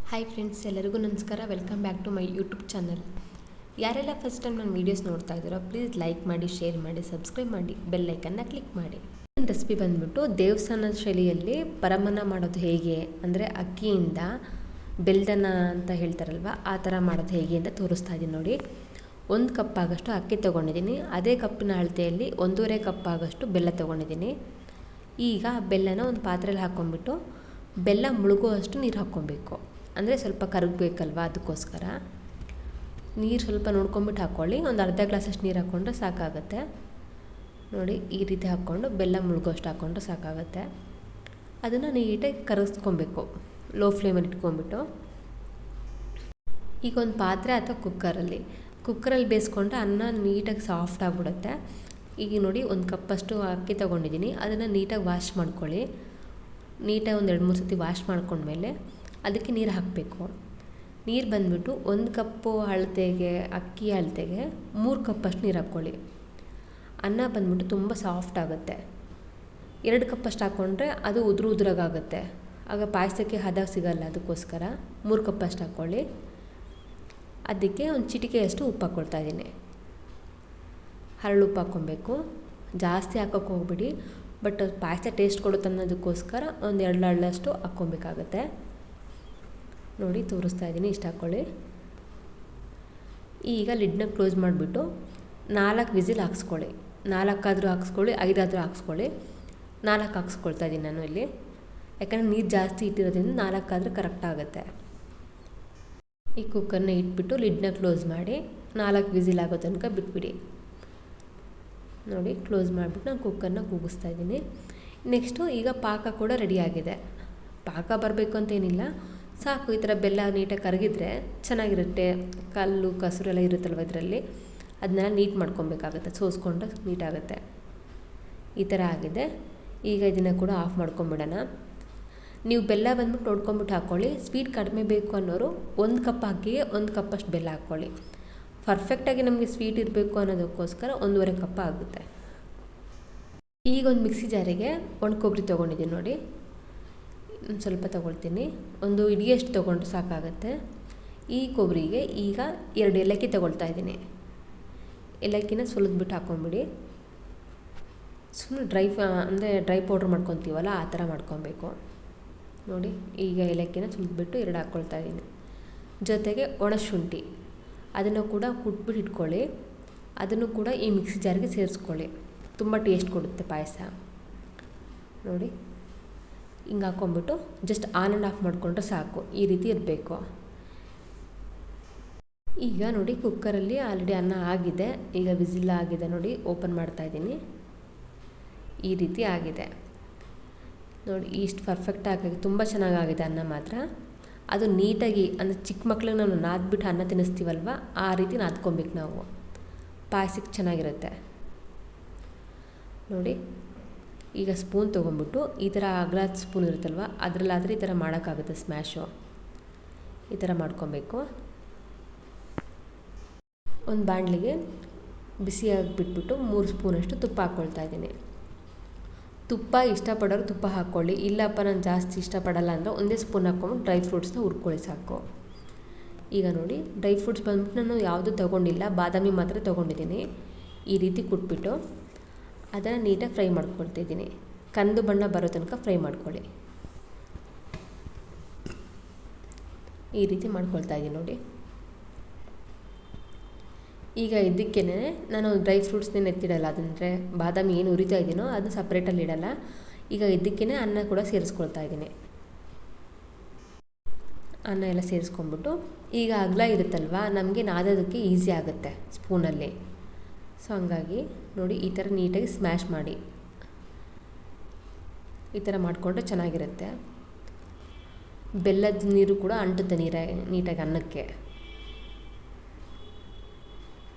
Hi friends, ಎಲ್ಲರಿಗೂ ನಮಸ್ಕಾರ. Welcome back to my YouTube channel. ಯಾರೆಲ್ಲ ಫಸ್ಟ್ ಟೈಮ್ ನನ್ನ ವೀಡಿಯೋಸ್ ನೋಡ್ತಾ ಇದ್ದೀರೋ ಪ್ಲೀಸ್ ಲೈಕ್ ಮಾಡಿ, ಶೇರ್ ಮಾಡಿ, ಸಬ್ಸ್ಕ್ರೈಬ್ ಮಾಡಿ, ಬೆಲ್ ಐಕನ್ನ ಕ್ಲಿಕ್ ಮಾಡಿ. ರೆಸಿಪಿ ಬಂದ್ಬಿಟ್ಟು ದೇವಸ್ಥಾನದ ಶೈಲಿಯಲ್ಲಿ ಪರಮನ್ನ ಮಾಡೋದು ಹೇಗೆ ಅಂದರೆ ಅಕ್ಕಿಯಿಂದ ಬೆಲ್ದನ್ನ ಅಂತ ಹೇಳ್ತಾರಲ್ವ, ಆ ಥರ ಮಾಡೋದು ಹೇಗೆ ಅಂತ ತೋರಿಸ್ತಾ ಇದ್ದೀನಿ ನೋಡಿ. 1 ಕಪ್ ಆಗೋಷ್ಟು ಅಕ್ಕಿ ತೊಗೊಂಡಿದ್ದೀನಿ. ಅದೇ ಕಪ್ಪಿನ ಅಳತೆಯಲ್ಲಿ 1.5 ಕಪ್ ಆಗೋಷ್ಟು ಬೆಲ್ಲ ತೊಗೊಂಡಿದ್ದೀನಿ. ಈಗ ಬೆಲ್ಲನ ಒಂದು ಪಾತ್ರೆಯಲ್ಲಿ ಹಾಕ್ಕೊಂಡ್ಬಿಟ್ಟು ಬೆಲ್ಲ ಮುಳುಗುವಷ್ಟು ನೀರು ಹಾಕ್ಕೊಬೇಕು. ಅಂದರೆ ಸ್ವಲ್ಪ ಕರಗಬೇಕಲ್ವ, ಅದಕ್ಕೋಸ್ಕರ ನೀರು ಸ್ವಲ್ಪ ನೋಡ್ಕೊಂಬಿಟ್ಟು ಹಾಕ್ಕೊಳ್ಳಿ. ಒಂದು ಅರ್ಧ ಗ್ಲಾಸಷ್ಟು ನೀರು ಹಾಕ್ಕೊಂಡ್ರೆ ಸಾಕಾಗುತ್ತೆ ನೋಡಿ. ಈ ರೀತಿ ಹಾಕ್ಕೊಂಡು ಬೆಲ್ಲ ಮುಳುಗೋಷ್ಟು ಹಾಕ್ಕೊಂಡ್ರೆ ಸಾಕಾಗುತ್ತೆ. ಅದನ್ನು ನೀಟಾಗಿ ಕರಗಿಸ್ಕೊಬೇಕು ಲೋ ಫ್ಲೇಮಲ್ಲಿ ಇಟ್ಕೊಂಡ್ಬಿಟ್ಟು. ಈಗ ಒಂದು ಪಾತ್ರೆ ಅಥವಾ ಕುಕ್ಕರಲ್ಲಿ ಬೇಯಿಸ್ಕೊಂಡ್ರೆ ಅನ್ನ ನೀಟಾಗಿ ಸಾಫ್ಟ್ ಆಗಿಬಿಡುತ್ತೆ. ಈಗ ನೋಡಿ 1 ಕಪ್ಪಷ್ಟು ಅಕ್ಕಿ ತೊಗೊಂಡಿದ್ದೀನಿ. ಅದನ್ನು ನೀಟಾಗಿ ವಾಶ್ ಮಾಡ್ಕೊಳ್ಳಿ. ನೀಟಾಗಿ ಒಂದು 2-3 ಸತಿ ವಾಶ್ ಮಾಡ್ಕೊಂಡ್ಮೇಲೆ ಅದಕ್ಕೆ ನೀರು ಹಾಕಬೇಕು. ನೀರು ಬಂದುಬಿಟ್ಟು 1 ಕಪ್ಪು ಅಳತೆಗೆ, ಅಕ್ಕಿ ಅಳತೆಗೆ 3 ಕಪ್ಪಷ್ಟು ನೀರು ಹಾಕ್ಕೊಳ್ಳಿ. ಅನ್ನ ಬಂದ್ಬಿಟ್ಟು ತುಂಬ ಸಾಫ್ಟ್ ಆಗುತ್ತೆ. 2 ಕಪ್ಪಷ್ಟು ಹಾಕ್ಕೊಂಡ್ರೆ ಅದು ಉದುರಾಗುತ್ತೆ. ಆಗ ಪಾಯಸಕ್ಕೆ ಹದ ಸಿಗಲ್ಲ. ಅದಕ್ಕೋಸ್ಕರ 3 ಕಪ್ಪಷ್ಟು ಹಾಕ್ಕೊಳ್ಳಿ. ಅದಕ್ಕೆ ಒಂದು ಚಿಟಿಕೆಯಷ್ಟು ಉಪ್ಪು ಹಾಕ್ಕೊಳ್ತಾ ಇದ್ದೀನಿ. ಹರಳುಪ್ಪು ಹಾಕ್ಕೊಬೇಕು. ಜಾಸ್ತಿ ಹಾಕೋಕ್ಕೆ ಹೋಗ್ಬಿಡಿ, ಬಟ್ ಪಾಯಸ ಟೇಸ್ಟ್ ಕೊಡುತ್ತೆ ಅನ್ನೋದಕ್ಕೋಸ್ಕರ ಒಂದು 2 ಹರಳಷ್ಟು ಹಾಕ್ಕೊಬೇಕಾಗತ್ತೆ ನೋಡಿ. ತೋರಿಸ್ತಾ ಇದ್ದೀನಿ, ಇಷ್ಟು ಹಾಕ್ಕೊಳ್ಳಿ. ಈಗ ಲಿಡ್ನ ಕ್ಲೋಸ್ ಮಾಡಿಬಿಟ್ಟು 4 ವಿಸಿಲ್ ಹಾಕ್ಸ್ಕೊಳ್ಳಿ. 4 ಆದರೂ ಹಾಕ್ಸ್ಕೊಳ್ಳಿ, 5 ಆದರೂ ಹಾಕ್ಸ್ಕೊಳ್ಳಿ. 4 ಹಾಕ್ಸ್ಕೊಳ್ತಾ ಇದ್ದೀನಿ ನಾನು ಇಲ್ಲಿ, ಯಾಕಂದರೆ ನೀರು ಜಾಸ್ತಿ ಇಟ್ಟಿರೋದ್ರಿಂದ 4 ಆದರೆ ಕರೆಕ್ಟ್ ಆಗುತ್ತೆ. ಈ ಕುಕ್ಕರ್ನ ಇಟ್ಬಿಟ್ಟು ಲಿಡ್ನ ಕ್ಲೋಸ್ ಮಾಡಿ 4 ವಿಸಿಲ್ ಆಗೋ ತನಕ ಬಿಟ್ಬಿಡಿ ನೋಡಿ. ಕ್ಲೋಸ್ ಮಾಡಿಬಿಟ್ಟು ನಾನು ಕುಕ್ಕರ್ನ ಕೂಗಿಸ್ತಾ ಇದ್ದೀನಿ. ನೆಕ್ಸ್ಟು ಈಗ ಪಾಕ ಕೂಡ ರೆಡಿಯಾಗಿದೆ. ಪಾಕ ಬರಬೇಕು ಅಂತೇನಿಲ್ಲ, ಸಾಕು. ಈ ಥರ ಬೆಲ್ಲ ನೀಟಾಗಿ ಕರಗಿದ್ರೆ ಚೆನ್ನಾಗಿರುತ್ತೆ. ಕಲ್ಲು ಕಸರು ಎಲ್ಲ ಇರುತ್ತಲ್ವ ಇದರಲ್ಲಿ, ಅದನ್ನೆಲ್ಲ ನೀಟ್ ಮಾಡ್ಕೊಬೇಕಾಗುತ್ತೆ. ಸೋಸ್ಕೊಂಡ್ರೆ ನೀಟಾಗುತ್ತೆ. ಈ ಥರ ಆಗಿದೆ. ಈಗ ಇದನ್ನು ಕೂಡ ಆಫ್ ಮಾಡ್ಕೊಂಬಿಡೋಣ. ನೀವು ಬೆಲ್ಲ ಬಂದ್ಬಿಟ್ಟು ನೋಡ್ಕೊಂಬಿಟ್ಟು ಹಾಕ್ಕೊಳ್ಳಿ. ಸ್ವೀಟ್ ಕಡಿಮೆ ಬೇಕು ಅನ್ನೋರು 1 ಕಪ್ ಅಕ್ಕಿಗೆ 1 ಕಪ್ಪಷ್ಟು ಬೆಲ್ಲ ಹಾಕ್ಕೊಳ್ಳಿ. ಪರ್ಫೆಕ್ಟಾಗಿ ನಮಗೆ ಸ್ವೀಟ್ ಇರಬೇಕು ಅನ್ನೋದಕ್ಕೋಸ್ಕರ 1.5 ಕಪ್ ಆಗುತ್ತೆ. ಈಗ ಒಂದು ಮಿಕ್ಸಿ ಜಾರಿಗೆ ಒಣ ಕೊಬ್ಬರಿ ತೊಗೊಂಡಿದ್ದೀನಿ ನೋಡಿ. ಸ್ವಲ್ಪ ತೊಗೊಳ್ತೀನಿ. ಒಂದು ಇಡಿಯಷ್ಟು ತೊಗೊಂಡ್ರೆ ಸಾಕಾಗುತ್ತೆ. ಈ ಕೊಬ್ಬರಿಗೆ ಈಗ 2 ಏಲಕ್ಕಿ ತೊಗೊಳ್ತಾ ಇದ್ದೀನಿ. ಏಲಕ್ಕಿನ ಸುಲಿದ್ಬಿಟ್ಟು ಹಾಕ್ಕೊಂಬಿಡಿ. ಸುಮ್ಮನೆ ಡ್ರೈ ಪೌಡ್ರ್ ಮಾಡ್ಕೊತೀವಲ್ಲ, ಆ ಥರ ಮಾಡ್ಕೊಬೇಕು ನೋಡಿ. ಈಗ ಏಲಕ್ಕಿನ ಸುಲಿದ್ಬಿಟ್ಟು 2 ಹಾಕ್ಕೊಳ್ತಾ ಇದ್ದೀನಿ. ಜೊತೆಗೆ ಒಣಶುಂಠಿ ಅದನ್ನು ಕೂಡ ಕುಟ್ಬಿಟ್ಟು ಇಟ್ಕೊಳ್ಳಿ. ಅದನ್ನು ಕೂಡ ಈ ಮಿಕ್ಸಿ ಜಾರಿಗೆ ಸೇರಿಸ್ಕೊಳ್ಳಿ. ತುಂಬ ಟೇಸ್ಟ್ ಕೊಡುತ್ತೆ ಪಾಯಸ ನೋಡಿ. ಹಿಂಗೆ ಹಾಕ್ಕೊಂಬಿಟ್ಟು ಜಸ್ಟ್ ಆನ್ ಆ್ಯಂಡ್ ಆಫ್ ಮಾಡಿಕೊಂಡ್ರೆ ಸಾಕು. ಈ ರೀತಿ ಇರಬೇಕು. ಈಗ ನೋಡಿ, ಕುಕ್ಕರಲ್ಲಿ ಆಲ್ರೆಡಿ ಅನ್ನ ಆಗಿದೆ. ಈಗ ವಿಸಿಲ್ ಆಗಿದೆ ನೋಡಿ. ಓಪನ್ ಮಾಡ್ತಾಯಿದ್ದೀನಿ. ಈ ರೀತಿ ಆಗಿದೆ ನೋಡಿ. ಇಷ್ಟು ಪರ್ಫೆಕ್ಟ್ ಆಗಿ ತುಂಬ ಚೆನ್ನಾಗಾಗಿದೆ ಅನ್ನ ಮಾತ್ರ. ಅದು ನೀಟಾಗಿ, ಅಂದರೆ ಚಿಕ್ಕ ಮಕ್ಳಿಗೆ ನಾವು ನಾದ್ಬಿಟ್ಟು ಅನ್ನ ತಿನ್ನಿಸ್ತೀವಲ್ವ, ಆ ರೀತಿ ನಾದ್ಕೊಬೇಕು ನಾವು. ಪಾಯಸಕ್ಕೆ ಚೆನ್ನಾಗಿರುತ್ತೆ ನೋಡಿ. ಈಗ ಸ್ಪೂನ್ ತೊಗೊಂಬಿಟ್ಟು ಈ ಥರ ಅಗಲದ ಸ್ಪೂನ್ ಇರುತ್ತಲ್ವ, ಅದರಲ್ಲಾದರೆ ಈ ಥರ ಮಾಡೋಕ್ಕಾಗುತ್ತೆ. ಸ್ಮ್ಯಾಶು ಈ ಥರ ಮಾಡ್ಕೊಬೇಕು. ಒಂದು ಬಾಣಲಿಗೆ ಬಿಸಿಯಾಗಿ ಬಿಟ್ಬಿಟ್ಟು 3 ಸ್ಪೂನಷ್ಟು ತುಪ್ಪ ಹಾಕ್ಕೊಳ್ತಾ ಇದ್ದೀನಿ. ತುಪ್ಪ ಇಷ್ಟಪಡೋರು ತುಪ್ಪ ಹಾಕ್ಕೊಳ್ಳಿ. ಇಲ್ಲಪ್ಪ ನಾನು ಜಾಸ್ತಿ ಇಷ್ಟಪಡಲ್ಲ ಅಂದರೆ 1 ಸ್ಪೂನ್ ಹಾಕ್ಕೊಂಬಿಟ್ಟು ಡ್ರೈ ಫ್ರೂಟ್ಸ್ನ ಹುರ್ಕೊಳ್ಳಿ ಸಾಕು. ಈಗ ನೋಡಿ, ಡ್ರೈ ಫ್ರೂಟ್ಸ್ ಬಂದ್ಬಿಟ್ಟು ನಾನು ಯಾವುದೂ ತೊಗೊಂಡಿಲ್ಲ, ಬಾದಾಮಿ ಮಾತ್ರ ತೊಗೊಂಡಿದ್ದೀನಿ. ಈ ರೀತಿ ಕುಟ್ಬಿಟ್ಟು ಅದನ್ನು ನೀಟಾಗಿ ಫ್ರೈ ಮಾಡ್ಕೊಳ್ತಿದ್ದೀನಿ. ಕಂದು ಬಣ್ಣ ಬರೋ ತನಕ ಫ್ರೈ ಮಾಡ್ಕೊಳ್ಳಿ. ಈ ರೀತಿ ಮಾಡ್ಕೊಳ್ತಾ ಇದ್ದೀನಿ ನೋಡಿ. ಈಗ ಇದಕ್ಕೇ ನಾನು ಡ್ರೈ ಫ್ರೂಟ್ಸ್ನೇನು ಎತ್ತಿಡಲ್ಲ, ಅದಂದರೆ ಬಾದಾಮಿ ಏನು ಉರಿತಾ ಇದ್ದೀನೋ ಅದನ್ನು ಸಪ್ರೇಟಲ್ಲಿ ಇಡಲ್ಲ. ಈಗ ಇದಕ್ಕೇ ಅನ್ನ ಕೂಡ ಸೇರಿಸ್ಕೊಳ್ತಾ ಇದ್ದೀನಿ. ಅನ್ನ ಎಲ್ಲ ಸೇರಿಸ್ಕೊಂಡ್ಬಿಟ್ಟು ಈಗ ಅಗಲ ಇರುತ್ತಲ್ವ, ನಮಗೆ ನಾದೋದಕ್ಕೆ ಈಸಿ ಆಗುತ್ತೆ ಸ್ಪೂನಲ್ಲಿ. ಸೊ ಹಂಗಾಗಿ ನೋಡಿ, ಈ ಥರ ನೀಟಾಗಿ ಸ್ಮ್ಯಾಶ್ ಮಾಡಿ. ಈ ಥರ ಮಾಡಿಕೊಂಡ್ರೆ ಚೆನ್ನಾಗಿರುತ್ತೆ. ಬೆಲ್ಲದ ನೀರು ಕೂಡ ಅಂಟುತ್ತೆ ನೀಟಾಗಿ ಅನ್ನಕ್ಕೆ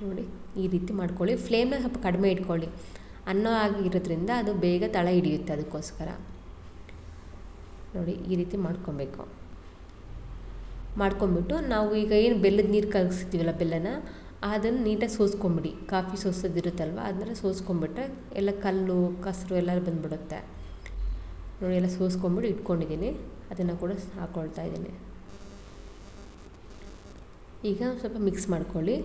ನೋಡಿ. ಈ ರೀತಿ ಮಾಡ್ಕೊಳ್ಳಿ. ಫ್ಲೇಮ್ನ ಸ್ವಲ್ಪ ಕಡಿಮೆ ಇಟ್ಕೊಳ್ಳಿ. ಅನ್ನ ಆಗಿರೋದ್ರಿಂದ ಅದು ಬೇಗ ತಳ ಹಿಡಿಯುತ್ತೆ. ಅದಕ್ಕೋಸ್ಕರ ನೋಡಿ, ಈ ರೀತಿ ಮಾಡ್ಕೊಂಬಿಟ್ಟು ನಾವು ಈಗ ಏನು ಬೆಲ್ಲದ ನೀರು ಕಲಸಿರ್ತೀವಲ್ಲ ಬೆಲ್ಲನ, ಅದನ್ನು ನೀಟಾಗಿ ಸೋಸ್ಕೊಂಬಿಡಿ. ಕಾಫಿ ಸೋಸೋದಿರುತ್ತಲ್ವ, ಅದನ್ನೆಲ್ಲ ಸೋಸ್ಕೊಂಬಿಟ್ರೆ ಎಲ್ಲ ಕಲ್ಲು ಕಸರು ಎಲ್ಲ ಬಂದುಬಿಡುತ್ತೆ ನೋಡಿ. ಎಲ್ಲ ಸೋಸ್ಕೊಂಬಿಟ್ಟು ಇಟ್ಕೊಂಡಿದ್ದೀನಿ. ಅದನ್ನು ಕೂಡ ಹಾಕ್ಕೊಳ್ತಾ ಇದ್ದೀನಿ. ಈಗ ಸ್ವಲ್ಪ ಮಿಕ್ಸ್ ಮಾಡ್ಕೊಳ್ಳಿ.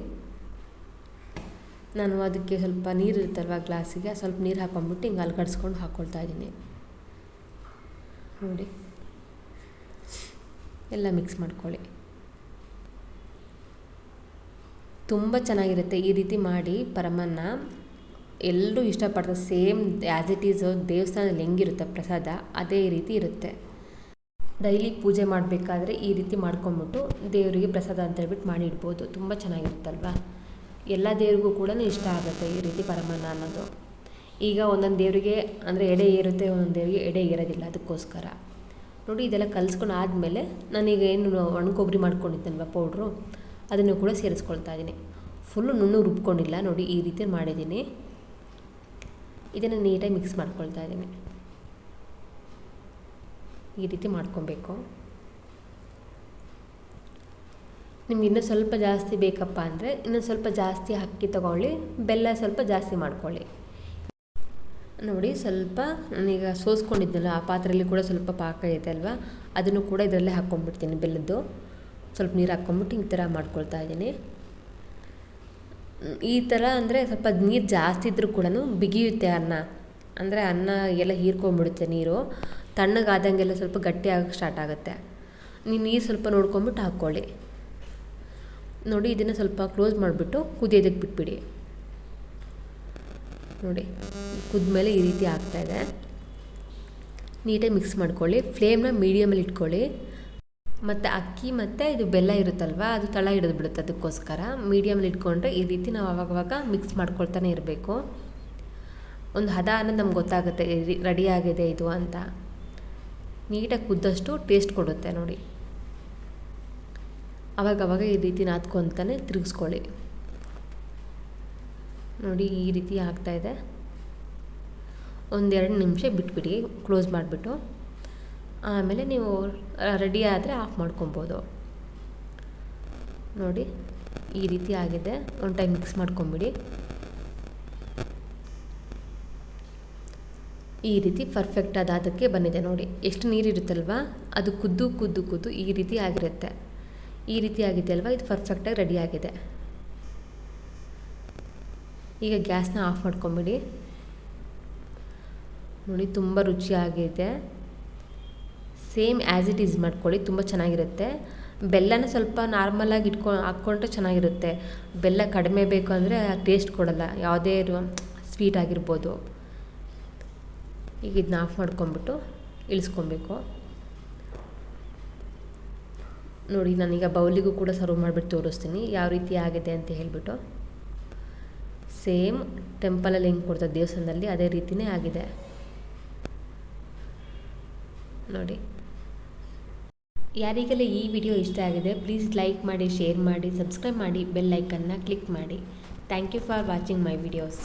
ನಾನು ಅದಕ್ಕೆ ಸ್ವಲ್ಪ ನೀರು ಇರುತ್ತಲ್ವ ಗ್ಲಾಸಿಗೆ ಸ್ವಲ್ಪ ನೀರು ಹಾಕೊಂಡ್ಬಿಟ್ಟು ಹಿಂಗೆ ಅಲ್ಗಡಿಸ್ಕೊಂಡು ಹಾಕ್ಕೊಳ್ತಾ ಇದ್ದೀನಿ. ನೋಡಿ ಎಲ್ಲ ಮಿಕ್ಸ್ ಮಾಡ್ಕೊಳ್ಳಿ. ತುಂಬ ಚೆನ್ನಾಗಿರುತ್ತೆ ಈ ರೀತಿ ಮಾಡಿ ಪರಮನ್ನ. ಎಲ್ಲರೂ ಇಷ್ಟಪಡ್ತಾರೆ. ಸೇಮ್ ಆ್ಯಸ್ ಇಟ್ ಈಸ್ ದೇವಸ್ಥಾನದಲ್ಲಿ ಹೆಂಗಿರುತ್ತೆ ಪ್ರಸಾದ ಅದೇ ರೀತಿ ಇರುತ್ತೆ. ಡೈಲಿ ಪೂಜೆ ಮಾಡಬೇಕಾದ್ರೆ ಈ ರೀತಿ ಮಾಡ್ಕೊಂಬಿಟ್ಟು ದೇವರಿಗೆ ಪ್ರಸಾದ ಅಂತ ಹೇಳ್ಬಿಟ್ಟು ಮಾಡಿ ಇಡ್ಬೋದು. ತುಂಬ ಚೆನ್ನಾಗಿರುತ್ತಲ್ವ. ಎಲ್ಲ ದೇವ್ರಿಗೂ ಕೂಡ ಇಷ್ಟ ಆಗುತ್ತೆ ಈ ರೀತಿ ಪರಮಾನ್ನ ಅನ್ನೋದು. ಈಗ ಒಂದೊಂದು ದೇವರಿಗೆ ಅಂದರೆ ಎಡೆ ಏರುತ್ತೆ, ಒಂದೊಂದು ದೇವರಿಗೆ ಎಡೆ ಏರೋದಿಲ್ಲ. ಅದಕ್ಕೋಸ್ಕರ ನೋಡಿ ಇದೆಲ್ಲ ಕಲಿಸ್ಕೊಂಡು ಆದಮೇಲೆ ನಾನೀಗ ಏನು ಒಣ ಕೊಬ್ಬರಿ ಮಾಡ್ಕೊಂಡಿದ್ದಲ್ವ ಪೌಡ್ರು ಅದನ್ನು ಕೂಡ ಸೇರಿಸ್ಕೊಳ್ತಾ ಇದ್ದೀನಿ. ಫುಲ್ಲು ನುಣ್ಣಗೆ ರುಬ್ಕೊಂಡಿಲ್ಲ. ನೋಡಿ ಈ ರೀತಿ ಮಾಡಿದ್ದೀನಿ. ಇದನ್ನು ನೀಟಾಗಿ ಮಿಕ್ಸ್ ಮಾಡ್ಕೊಳ್ತಾ ಇದ್ದೀನಿ. ಈ ರೀತಿ ಮಾಡ್ಕೊಬೇಕು. ನಿಮ್ಗೆ ಇನ್ನೂ ಸ್ವಲ್ಪ ಜಾಸ್ತಿ ಬೇಕಪ್ಪ ಅಂದರೆ ಇನ್ನೂ ಸ್ವಲ್ಪ ಜಾಸ್ತಿ ಅಕ್ಕಿ ತೊಗೊಳ್ಳಿ, ಬೆಲ್ಲ ಸ್ವಲ್ಪ ಜಾಸ್ತಿ ಮಾಡ್ಕೊಳ್ಳಿ. ನೋಡಿ ಸ್ವಲ್ಪ ನಾನೀಗ ಸೋಸ್ಕೊಂಡಿದ್ದೆನಲ್ಲ ಆ ಪಾತ್ರೆಯಲ್ಲಿ ಕೂಡ ಸ್ವಲ್ಪ ಪಾಕ ಇದೆ ಅಲ್ವಾ, ಅದನ್ನು ಕೂಡ ಇದರಲ್ಲೇ ಹಾಕ್ಕೊಂಡ್ಬಿಡ್ತೀನಿ. ಬೆಲ್ಲದ್ದು ಸ್ವಲ್ಪ ನೀರು ಹಾಕ್ಕೊಂಬಿಟ್ಟು ಈ ಥರ ಮಾಡ್ಕೊಳ್ತಾ ಇದ್ದೀನಿ. ಈ ಥರ ಅಂದರೆ ಸ್ವಲ್ಪ ನೀರು ಜಾಸ್ತಿ ಇದ್ದರೂ ಕೂಡ ಬಿಗಿಯುತ್ತೆ ಅನ್ನ. ಅಂದರೆ ಅನ್ನ ಎಲ್ಲ ಹೀರ್ಕೊಂಡ್ಬಿಡುತ್ತೆ ನೀರು. ತಣ್ಣಗಾದಂಗೆಲ್ಲ ಸ್ವಲ್ಪ ಗಟ್ಟಿ ಆಗೋಕ್ಕೆ ಸ್ಟಾರ್ಟ್ ಆಗುತ್ತೆ. ನೀವು ನೀರು ಸ್ವಲ್ಪ ನೋಡ್ಕೊಂಬಿಟ್ಟು ಹಾಕ್ಕೊಳ್ಳಿ. ನೋಡಿ ಇದನ್ನು ಸ್ವಲ್ಪ ಕ್ಲೋಸ್ ಮಾಡಿಬಿಟ್ಟು ಕುದಿಯೋದಕ್ಕೆ ಬಿಟ್ಬಿಡಿ. ನೋಡಿ ಕುದ್ಮೇಲೆ ಈ ರೀತಿ ಆಗ್ತಾಯಿದೆ. ನೀಟಾಗಿ ಮಿಕ್ಸ್ ಮಾಡ್ಕೊಳ್ಳಿ. ಫ್ಲೇಮ್ನ ಮೀಡಿಯಮಲ್ಲಿ ಇಟ್ಕೊಳ್ಳಿ. ಮತ್ತು ಅಕ್ಕಿ ಮತ್ತು ಇದು ಬೆಲ್ಲ ಇರುತ್ತಲ್ವ ಅದು ತಳ ಹಿಡಿದು ಬಿಡುತ್ತೆ. ಅದಕ್ಕೋಸ್ಕರ ಮೀಡಿಯಮಲ್ಲಿ ಇಟ್ಕೊಂಡ್ರೆ ಈ ರೀತಿ ನಾವು ಆವಾಗವಾಗ ಮಿಕ್ಸ್ ಮಾಡ್ಕೊಳ್ತಾನೆ ಇರಬೇಕು. ಒಂದು ಹದ ಅನ್ನೋದು ನಮ್ಗೆ ಗೊತ್ತಾಗುತ್ತೆ ರೆಡಿ ಆಗಿದೆ ಇದು ಅಂತ. ನೀಟಾಗಿ ಕುದ್ದಷ್ಟು ಟೇಸ್ಟ್ ಕೊಡುತ್ತೆ ನೋಡಿ. ಆವಾಗವಾಗ ಈ ರೀತಿ ನಾದ್ಕೊತಾನೆ ತಿರುಗಿಸ್ಕೊಳ್ಳಿ. ನೋಡಿ ಈ ರೀತಿ ಆಗ್ತಾಯಿದೆ. 1-2 ನಿಮಿಷ ಬಿಟ್ಬಿಡಿ ಕ್ಲೋಸ್ ಮಾಡಿಬಿಟ್ಟು. ಆಮೇಲೆ ನೀವು ರೆಡಿ ಆದರೆ ಆಫ್ ಮಾಡ್ಕೊಬೋದು. ನೋಡಿ ಈ ರೀತಿ ಆಗಿದೆ. ಒಂದು ಟೈಮ್ ಮಿಕ್ಸ್ ಮಾಡ್ಕೊಂಬಿಡಿ. ಈ ರೀತಿ ಪರ್ಫೆಕ್ಟ್ ಅದಕ್ಕೆ ಬಂದಿದೆ ನೋಡಿ. ಎಷ್ಟು ನೀರಿರುತ್ತಲ್ವ ಅದು ಕುದ್ದು ಕುದ್ದು ಕುದ್ದು ಈ ರೀತಿ ಆಗಿರುತ್ತೆ. ಈ ರೀತಿ ಆಗಿದೆ ಅಲ್ವಾ, ಇದು ಪರ್ಫೆಕ್ಟಾಗಿ ರೆಡಿ ಆಗಿದೆ. ಈಗ ಗ್ಯಾಸ್ನ ಆಫ್ ಮಾಡ್ಕೊಂಬಿಡಿ. ನೋಡಿ ತುಂಬ ರುಚಿಯಾಗಿದೆ. ಸೇಮ್ ಆ್ಯಸ್ ಇಟ್ ಈಸ್ ಮಾಡ್ಕೊಳ್ಳಿ, ತುಂಬ ಚೆನ್ನಾಗಿರುತ್ತೆ. ಬೆಲ್ಲನ ಸ್ವಲ್ಪ ನಾರ್ಮಲಾಗಿ ಹಾಕ್ಕೊಂಡ್ರೆ ಚೆನ್ನಾಗಿರುತ್ತೆ. ಬೆಲ್ಲ ಕಡಿಮೆ ಬೇಕು ಅಂದರೆ ಟೇಸ್ಟ್ ಕೊಡಲ್ಲ, ಯಾವುದೇ ಸ್ವೀಟ್ ಆಗಿರ್ಬೋದು. ಈಗ ಇದನ್ನ ಆಫ್ ಮಾಡ್ಕೊಂಬಿಟ್ಟು ಇಳಿಸ್ಕೊಬೇಕು. ನೋಡಿ ನಾನೀಗ ಬೌಲಿಗೂ ಕೂಡ ಸರ್ವ್ ಮಾಡಿಬಿಟ್ಟು ತೋರಿಸ್ತೀನಿ ಯಾವ ರೀತಿ ಆಗಿದೆ ಅಂತ ಹೇಳಿಬಿಟ್ಟು. ಸೇಮ್ ಟೆಂಪಲಲ್ಲಿ ಹೆಂಗೆ ಕೊಡ್ತಾರೆ ದೇವಸ್ಥಾನದಲ್ಲಿ ಅದೇ ರೀತಿಯೇ ಆಗಿದೆ ನೋಡಿ. ಯಾರಿಗೆಲ್ಲ ಈ ವಿಡಿಯೋ ಇಷ್ಟ ಆಗಿದೆ ಪ್ಲೀಸ್ ಲೈಕ್ ಮಾಡಿ, ಶೇರ್ ಮಾಡಿ, ಸಬ್ಸ್ಕ್ರೈಬ್ ಮಾಡಿ, ಬೆಲ್ ಐಕನ್ನ ಕ್ಲಿಕ್ ಮಾಡಿ. Thank you for watching my videos.